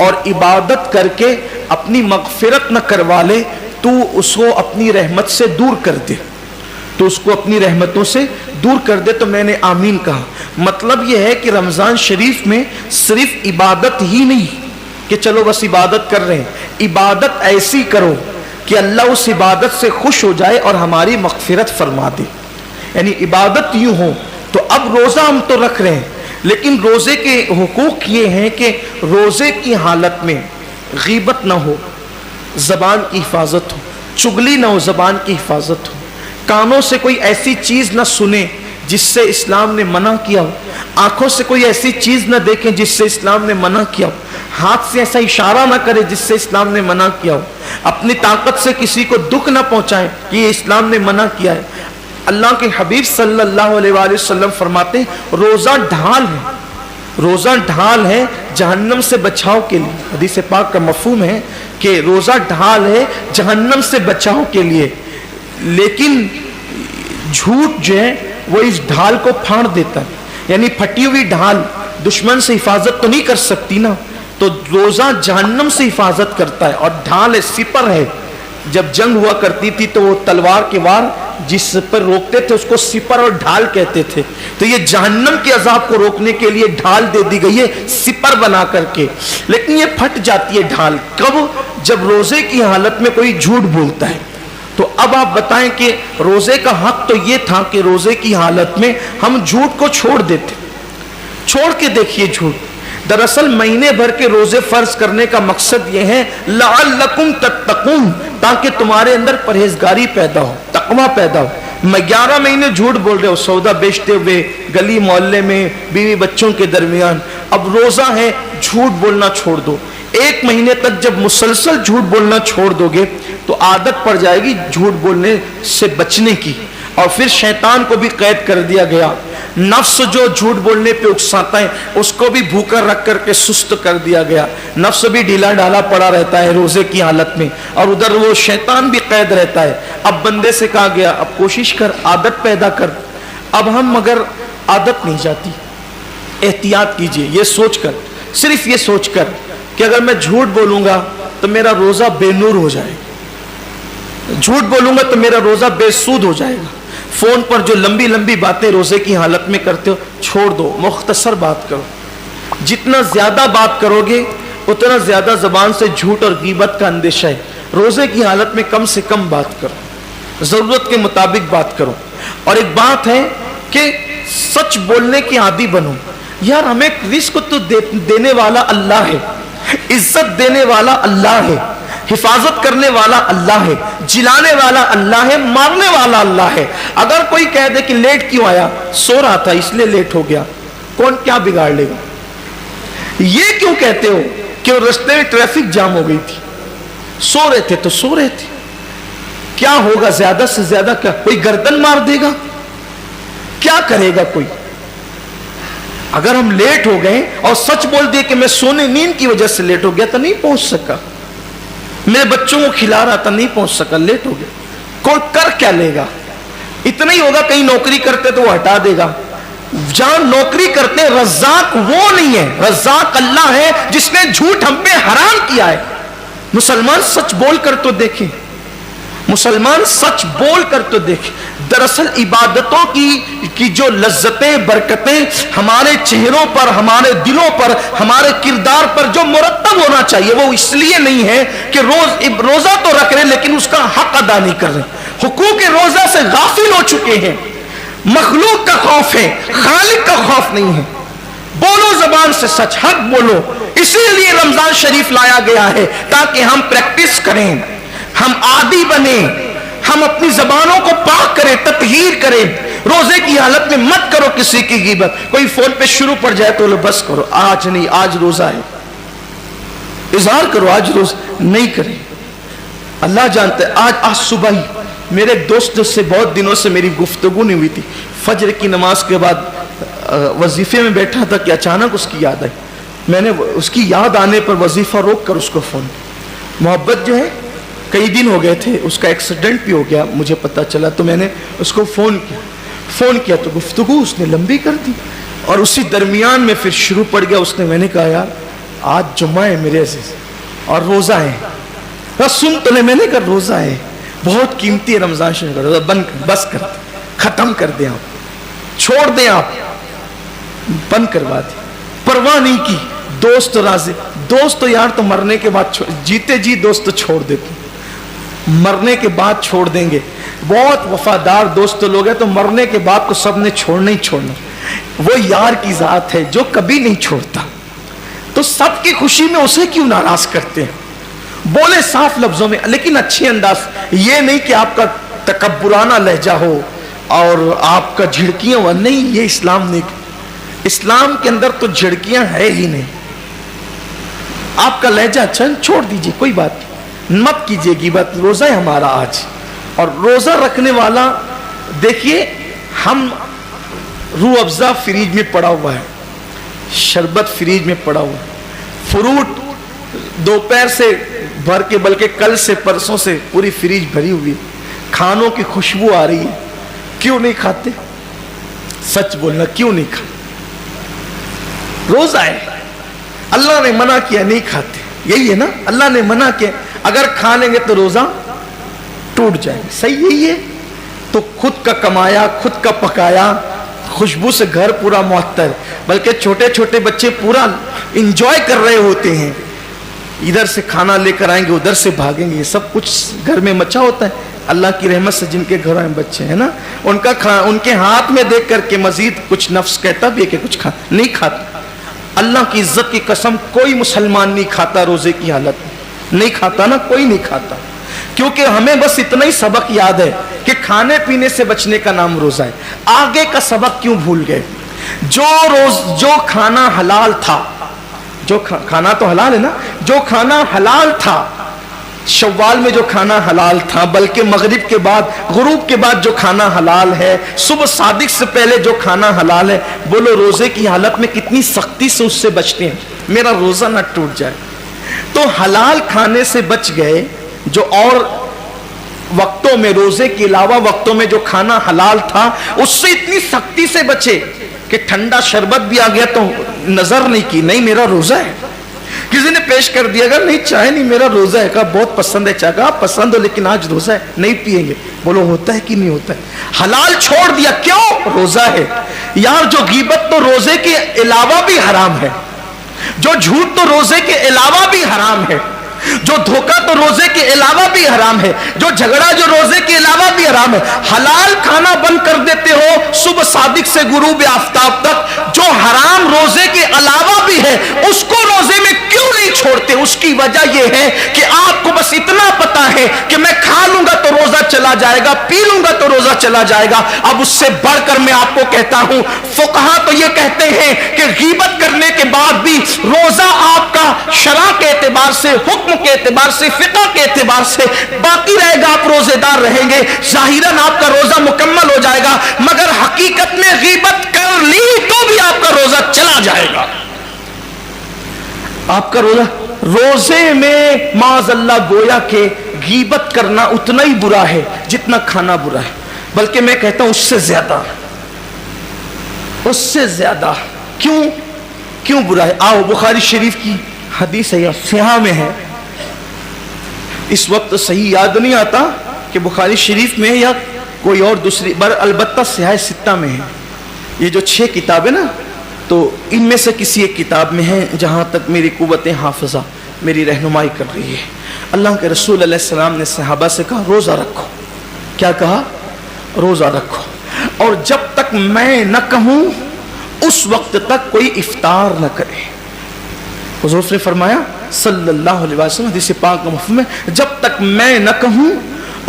اور عبادت کر کے اپنی مغفرت نہ کروا لے تو اس کو اپنی رحمت سے دور کر دے، تو اس کو اپنی رحمتوں سے دور کر دے۔ تو میں نے آمین کہا۔ مطلب یہ ہے کہ رمضان شریف میں صرف عبادت ہی نہیں کہ چلو بس عبادت کر رہے ہیں، عبادت ایسی کرو کہ اللہ اس عبادت سے خوش ہو جائے اور ہماری مغفرت فرما دے۔ یعنی عبادت یوں ہو۔ تو اب روزہ ہم تو رکھ رہے ہیں، لیکن روزے کے حقوق یہ ہیں کہ روزے کی حالت میں غیبت نہ ہو، زبان کی حفاظت ہو، چغلی نہ ہو، زبان کی حفاظت ہو، کانوں سے کوئی ایسی چیز نہ سنے جس سے اسلام نے منع کیا ہو، آنکھوں سے کوئی ایسی چیز نہ دیکھیں جس سے اسلام نے منع کیا ہو، ہاتھ سے ایسا اشارہ نہ کرے جس سے اسلام نے منع کیا ہو، اپنی طاقت سے کسی کو دکھ نہ پہنچائیں کہ یہ اسلام نے منع کیا ہے۔ اللہ کے حبیب صلی اللہ علیہ وآلہ وسلم فرماتے ہیں روزہ ڈھال ہے، روزہ ڈھال ہے جہنم سے بچاؤ کے لیے۔ حدیث پاک کا مفہوم ہے کہ روزہ ڈھال ہے جہنم سے بچاؤ کے لیے، لیکن جھوٹ جو ہے وہ اس ڈھال کو پھاڑ دیتا ہے۔ یعنی پھٹی ہوئی ڈھال دشمن سے حفاظت تو نہیں کر سکتی نا، تو روزہ جہنم سے حفاظت کرتا ہے، اور ڈھال ہے، سپر ہے۔ جب جنگ ہوا کرتی تھی تو وہ تلوار کے وار جس پر روکتے تھے اس کو سپر اور ڈھال کہتے تھے۔ تو یہ جہنم کے عذاب کو روکنے کے لیے ڈھال دے دی گئی ہے سپر بنا کر کے، لیکن یہ پھٹ جاتی ہے ڈھال کب؟ جب روزے کی حالت میں کوئی جھوٹ بولتا ہے۔ تو اب آپ بتائیں کہ روزے کا حق تو یہ تھا کہ روزے کی حالت میں ہم جھوٹ کو چھوڑ دیتے۔ چھوڑ کے دیکھیے جھوٹ۔ دراصل مہینے بھر کے روزے فرض کرنے کا مقصد یہ ہے لعلکم تتقون، تاکہ تمہارے اندر پرہیزگاری پیدا ہو، تقوی پیدا ہو۔ میں 11 مہینے جھوٹ بول رہے ہو، سودا بیچتے ہوئے گلی محلے میں بیوی بچوں کے درمیان، اب روزہ ہے جھوٹ بولنا چھوڑ دو۔ 1 مہینے تک جب مسلسل جھوٹ بولنا چھوڑ دو گے تو عادت پڑ جائے گی جھوٹ بولنے سے بچنے کی، اور پھر شیطان کو بھی قید کر دیا گیا۔ نفس جو جھوٹ بولنے پہ اکساتا ہے اس کو بھی بھوکا رکھ کر کے سست کر دیا گیا، نفس بھی ڈھیلا ڈھالا پڑا رہتا ہے روزے کی حالت میں، اور ادھر وہ شیطان بھی قید رہتا ہے۔ اب بندے سے کہا گیا اب کوشش کر، عادت پیدا کر۔ اب ہم مگر عادت نہیں جاتی۔ احتیاط کیجئے، یہ سوچ کر، صرف یہ سوچ کر کہ اگر میں جھوٹ بولوں گا تو میرا روزہ بے نور ہو جائے گا، جھوٹ بولوں گا تو میرا روزہ بے سود ہو جائے گا۔ فون پر جو لمبی لمبی باتیں روزے کی حالت میں کرتے ہو چھوڑ دو، مختصر بات کرو۔ جتنا زیادہ بات کرو گے اتنا زیادہ زبان سے جھوٹ اور غیبت کا اندیشہ ہے۔ روزے کی حالت میں کم سے کم بات کرو، ضرورت کے مطابق بات کرو۔ اور ایک بات ہے کہ سچ بولنے کی عادی بنو۔ یار ہمیں رزق تو دینے والا اللہ ہے، عزت دینے والا اللہ ہے، حفاظت کرنے والا اللہ ہے، جلانے والا اللہ ہے، مارنے والا اللہ ہے۔ اگر کوئی کہہ دے کہ لیٹ کیوں آیا، سو رہا تھا اس لیے لیٹ ہو گیا، کون کیا بگاڑ لے گا؟ یہ کیوں کہتے ہو کہ راستے میں ٹریفک جام ہو گئی تھی، سو رہے تھے تو سو رہے تھے، کیا ہوگا؟ زیادہ سے زیادہ کیا کوئی گردن مار دے گا؟ کیا کرے گا کوئی؟ اگر ہم لیٹ ہو گئے اور سچ بول دیے کہ میں سونے نیند کی وجہ سے لیٹ ہو گیا تو نہیں پہنچ سکا، میرے بچوں کو کھلا رہا تھا نہیں پہنچ سکا، لیٹ ہو گیا، کوئی کر کیا لے گا؟ اتنا ہی ہوگا کہیں نوکری کرتے تو وہ ہٹا دے گا۔ جہاں نوکری کرتے رزاق وہ نہیں ہے، رزاق اللہ ہے جس نے جھوٹ ہم پہ حرام کیا ہے۔ مسلمان سچ بول کر تو دیکھیں، مسلمان سچ بول کر تو دیکھیں۔ دراصل عبادتوں کی جو لذتیں برکتیں ہمارے چہروں پر، ہمارے دلوں پر، ہمارے کردار پر جو مرتب ہونا چاہیے وہ اس لیے نہیں ہے کہ روزہ تو رکھ رہے لیکن اس کا حق ادا نہیں کر رہے، حقوق روزہ سے غافل ہو چکے ہیں۔ مخلوق کا خوف ہے، خالق کا خوف نہیں ہے۔ بولو زبان سے سچ، حق بولو۔ اسی لیے رمضان شریف لایا گیا ہے تاکہ ہم پریکٹس کریں، ہم عادی بنیں، ہم اپنی زبانوں کو پاک کریں، تطہیر کریں۔ روزے کی حالت میں مت کرو کسی کی غیبت۔ کوئی فون پہ شروع پڑ جائے تو بس کرو، آج نہیں، آج روزہ ہے، اظہار کرو آج روزہ نہیں کریں۔ اللہ جانتا ہے۔ آج صبح ہی میرے ایک دوست سے بہت دنوں سے میری گفتگو نہیں ہوئی تھی، فجر کی نماز کے بعد وظیفے میں بیٹھا تھا کہ اچانک اس کی یاد آئی۔ میں نے اس کی یاد آنے پر وظیفہ روک کر اس کو فون، محبت جو ہے کئی دن ہو گئے تھے، اس کا ایکسیڈنٹ بھی ہو گیا مجھے پتا چلا، تو میں نے اس کو فون کیا تو گفتگو اس نے لمبی کر دی، اور اسی درمیان میں پھر شروع پڑ گیا۔ اس نے، میں نے کہا یار آج جمعہ ہے میرے عزیز اور روزہ ہے. سن تو لے, میں نے کہا روزہ ہے, بہت قیمتی ہے رمضان شریف کا روزہ, بس کر ختم کر دیں آپ, چھوڑ دیں آپ, بند کروا دیں, پرواہ نہیں کی. دوست راضی, دوست تو یار تو مرنے کے بعد, جیتے جی دوست تو چھوڑ دیتے, مرنے کے بعد چھوڑ دیں گے. بہت وفادار دوست لوگ ہیں تو مرنے کے بعد تو سب نے چھوڑنا ہی چھوڑنا. وہ یار کی ذات ہے جو کبھی نہیں چھوڑتا, تو سب کی خوشی میں اسے کیوں ناراض کرتے ہیں. بولے صاف لفظوں میں لیکن اچھے انداز, یہ نہیں کہ آپ کا تکبرانہ لہجہ ہو اور آپ کا جھڑکیاں ہو, نہیں, یہ اسلام نہیں. اسلام کے اندر تو جھڑکیاں ہے ہی نہیں. آپ کا لہجہ اچھا چھوڑ دیجئے, کوئی بات مت کیجئے غیبت. روزہ ہے ہمارا آج, اور روزہ رکھنے والا دیکھیے, ہم روح افزا فریج میں پڑا ہوا ہے, شربت فریج میں پڑا ہوا ہے, فروٹ دوپہر سے بھر کے, بلکہ کل سے پرسوں سے پوری فریج بھری ہوئی, کھانوں کی خوشبو آ رہی ہے. کیوں نہیں کھاتے؟ سچ بولنا, کیوں نہیں کھاتے؟ روزہ ہے, اللہ نے منع کیا نہیں کھاتے, یہی ہے نا, اللہ نے منع کیا, اگر کھا لیں گے تو روزہ ٹوٹ جائے گا. صحیح یہی ہے. تو خود کا کمایا, خود کا پکایا, خوشبو سے گھر پورا معطر, بلکہ چھوٹے چھوٹے بچے پورا انجوائے کر رہے ہوتے ہیں, ادھر سے کھانا لے کر آئیں گے, ادھر سے بھاگیں گے, یہ سب کچھ گھر میں مچا ہوتا ہے. اللہ کی رحمت سے جن کے گھروں میں بچے ہیں نا, ان کے ہاتھ میں دیکھ کر کے مزید کچھ نفس کہتا بھی ہے کہ کچھ نہیں کھاتا. اللہ کی عزت کی قسم, کوئی مسلمان نہیں کھاتا روزے کی حالت میں, نہیں کھاتا نا, کوئی نہیں کھاتا. کیونکہ ہمیں بس اتنا ہی سبق یاد ہے کہ کھانے پینے سے بچنے کا نام روزہ ہے. آگے کا سبق کیوں بھول گئے؟ جو کھانا حلال تھا, جو کھانا تو حلال ہے نا, جو کھانا حلال تھا شوال میں, جو کھانا حلال تھا, بلکہ مغرب کے بعد, غروب کے بعد جو کھانا حلال ہے, صبح صادق سے پہلے جو کھانا حلال ہے, بولو روزے کی حالت میں کتنی سختی سے اس سے بچتے ہیں, میرا روزہ نہ ٹوٹ جائے. تو حلال کھانے سے بچ گئے, جو اور وقتوں میں, روزے کے علاوہ وقتوں میں جو کھانا حلال تھا اس سے اتنی سختی سے بچے کہ ٹھنڈا شربت بھی آ گیا تو نظر نہیں کی, نہیں میرا روزہ ہے. کسی نے پیش کر دیا, اگر نہیں چائے نہیں میرا روزہ ہے, کہا بہت پسند ہے چائے, کہا پسند ہو لیکن آج روزہ ہے, نہیں پیئیں گے. بولو ہوتا ہے کہ نہیں ہوتا ہے؟ حلال چھوڑ دیا, کیوں؟ روزہ ہے. یار جو غیبت تو روزے کے علاوہ بھی حرام ہے, جو جھوٹ تو روزے کے علاوہ بھی حرام ہے, جو دھوکہ تو روزے کے علاوہ بھی حرام ہے, جو جھگڑا جو روزے کے علاوہ بھی حرام ہے. حلال کھانا بند کر دیتے ہو صبح صادق سے غروب آفتاب تک, جو حرام روزے کے علاوہ بھی ہے اس کو روزے میں کیوں نہیں چھوڑتے؟ اس کی وجہ یہ ہے کہ آپ کو بس اتنا پتا ہے کہ میں کھا لوں گا تو روزہ چلا جائے گا, پی لوں گا تو روزہ چلا جائے گا. اب اس سے بڑھ کر میں آپ کو کہتا ہوں, فقہا تو یہ کہتے ہیں کہ غیبت کرنے کے بعد بھی روزہ آپ کا شرع کے اعتبار سے, حکم کے اعتبار سے, فقہ کے اعتبار سے باقی رہے گا, آپ روزے دار رہیں گے, ظاہراً آپ کا روزہ مکمل ہو جائے گا, مگر حقیقت میں غیبت کر لی تو بھی آپ کا روزہ چلا جائے گا. آپ کا روزے میں معاذ اللہ گویا کہ غیبت کرنا اتنا ہی برا ہے جتنا کھانا برا ہے, بلکہ میں کہتا ہوں اس سے زیادہ. کیوں برا ہے؟ آؤ بخاری شریف کی حدیث ہے, صحیح میں ہے, اس وقت صحیح یاد نہیں آتا کہ بخاری شریف میں یا کوئی اور دوسری, البتہ صحیح ستہ میں ہے. یہ جو 6 کتابیں نا, تو ان میں سے کسی ایک کتاب میں ہے جہاں تک میری قوت حافظہ میری رہنمائی کر رہی ہے. اللہ کے رسول علیہ السلام نے صحابہ سے کہا روزہ رکھو. کیا کہا؟ روزہ رکھو, اور جب تک میں نہ کہوں اس وقت تک کوئی افطار نہ کرے. حضور نے فرمایا صلی اللہ علیہ وسلم حدیث پاک کا مفہوم ہے, جب تک میں نہ کہوں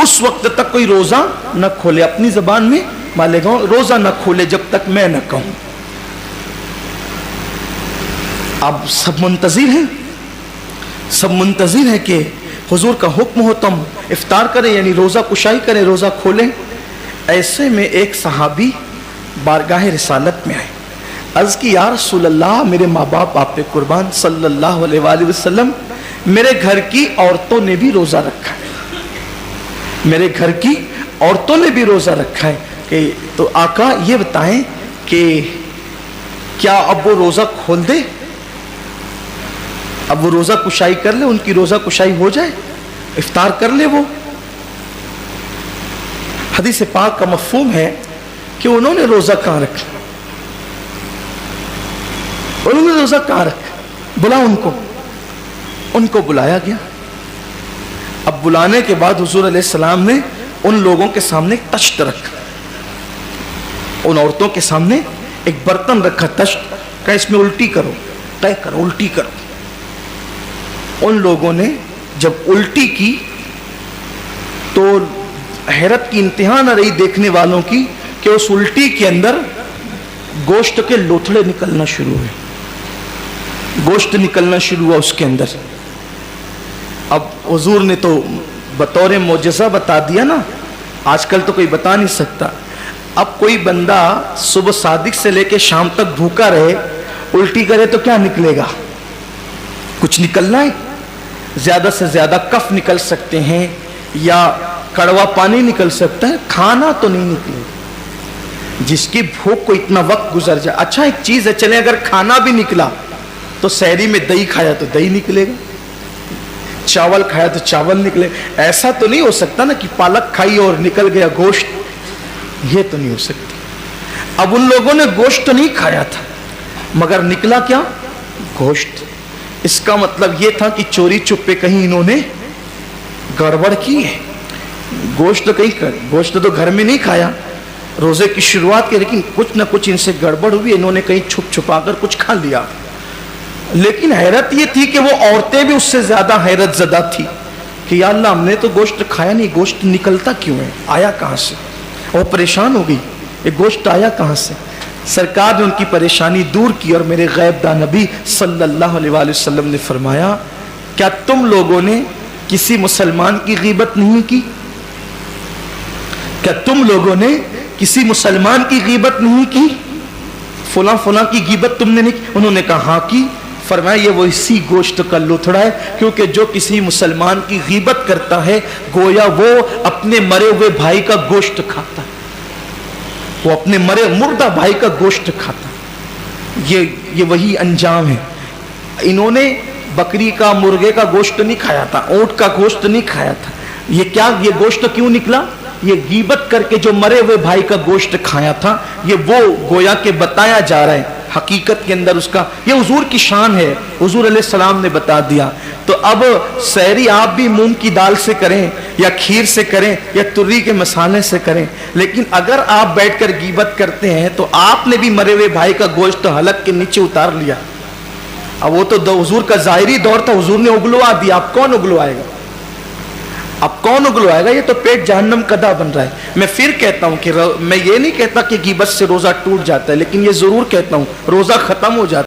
اس وقت تک کوئی روزہ نہ کھولے. اپنی زبان میں مالے گا, روزہ نہ کھولے جب تک میں نہ کہوں. اب سب منتظر ہیں کہ حضور کا حکم ہو تم افطار کریں, یعنی روزہ کشائی کریں, روزہ کھولیں. ایسے میں ایک صحابی بارگاہ رسالت میں آئے, عرض کی یا رسول اللہ, میرے ماں باپ آپ پہ قربان صلی اللہ علیہ وآلہ وسلم, میرے گھر کی عورتوں نے بھی روزہ رکھا ہے, میرے گھر کی عورتوں نے بھی روزہ رکھا ہے. کہ تو آقا یہ بتائیں کہ کیا اب وہ روزہ کھول دے؟ اب وہ روزہ کشائی کر لے, ان کی روزہ کشائی ہو جائے, افطار کر لے وہ. حدیث پاک کا مفہوم ہے کہ انہوں نے روزہ کہاں رکھا, انہوں نے روزہ کہاں رکھا, بلا ان کو بلایا گیا. اب بلانے کے بعد حضور علیہ السلام نے ان لوگوں کے سامنے ایک تشت رکھا, ان عورتوں کے سامنے ایک برتن رکھا تشت کہ اس میں الٹی کرو, طے کرو, الٹی کرو. ان لوگوں نے جب الٹی کی تو حیرت کی انتہا نہ رہی دیکھنے والوں کی کہ اس الٹی کے اندر گوشت کے لوتھڑے نکلنا شروع ہوئے, گوشت نکلنا شروع ہوا اس کے اندر. اب حضور نے تو بطور معجزہ بتا دیا نا, آج کل تو کوئی بتا نہیں سکتا. اب کوئی بندہ صبح صادق سے لے کے شام تک بھوکا رہے, الٹی کرے تو کیا نکلے گا؟ کچھ نکلنا ہے, زیادہ سے زیادہ کف نکل سکتے ہیں یا کڑوا پانی نکل سکتا ہے, کھانا تو نہیں نکلے گا. جس کی بھوک کو اتنا وقت گزر جائے. اچھا ایک چیز ہے, چلے اگر کھانا بھی نکلا تو سحری میں دہی کھایا تو دہی نکلے گا, چاول کھایا تو چاول نکلے. ایسا تو نہیں ہو سکتا نا کہ پالک کھائی اور نکل گیا گوشت, یہ تو نہیں ہو سکتا. اب ان لوگوں نے گوشت تو نہیں کھایا تھا مگر نکلا کیا؟ گوشت. اس کا مطلب یہ تھا کہ چوری چپے کہیں انہوں نے گڑبڑ کی ہے. گوشت تو گھر میں نہیں کھایا روزے کی شروعات کے, لیکن کچھ نہ کچھ ان سے گڑبڑ ہوئی, انہوں نے کہیں چھپ چھپا کر کچھ کھا لیا. لیکن حیرت یہ تھی کہ وہ عورتیں بھی اس سے زیادہ حیرت زدہ تھی کہ یا اللہ ہم نے تو گوشت کھایا نہیں, گوشت نکلتا کیوں ہے, آیا کہاں سے؟ اور پریشان ہو گئی, یہ گوشت آیا کہاں سے؟ سرکار نے ان کی پریشانی دور کی اور میرے غیب داں نبی صلی اللہ علیہ وآلہ وسلم نے فرمایا, کیا تم لوگوں نے کسی مسلمان کی غیبت نہیں کی؟ کیا تم لوگوں نے کسی مسلمان کی غیبت نہیں کی؟ فلاں فلاں کی غیبت تم نے نہیں کی؟ انہوں نے کہا ہاں کی. فرمایا یہ وہ اسی گوشت کا لوتھڑا ہے, کیونکہ جو کسی مسلمان کی غیبت کرتا ہے گویا وہ اپنے مرے ہوئے بھائی کا گوشت کھاتا ہے, وہ اپنے مردہ بھائی کا گوشت کھاتا ہے. یہ وہی انجام ہے. انہوں نے بکری کا, مرغے کا گوشت نہیں کھایا تھا, اونٹ کا گوشت نہیں کھایا تھا. یہ گوشت کیوں نکلا؟ یہ غیبت کر کے جو مرے ہوئے بھائی کا گوشت کھایا تھا, یہ وہ گویا کہ بتایا جا رہا ہے. حقیقت کے اندر اس کا یہ حضور کی شان ہے, حضور علیہ السلام نے بتا دیا. تو اب سحری آپ بھی مونگ کی دال سے کریں یا کھیر سے کریں یا تری کے مسالے سے کریں, لیکن اگر آپ بیٹھ کر غیبت کرتے ہیں تو آپ نے بھی مرے ہوئے بھائی کا گوشت حلق کے نیچے اتار لیا. اب وہ تو حضور کا ظاہری دور تھا, حضور نے اگلوا دیا, اب کون اگلوائے گا؟ اب کون اگلوائے گا؟ یہ تو پیٹ جہنم کا دا بن رہا ہے. میں پھر کہتا ہوں کہ میں یہ نہیں کہتا کہ غیبت سے روزہ ٹوٹ جاتا ہے, لیکن یہ ضرور کہتا ہوں روزہ ختم ہو جاتا ہے.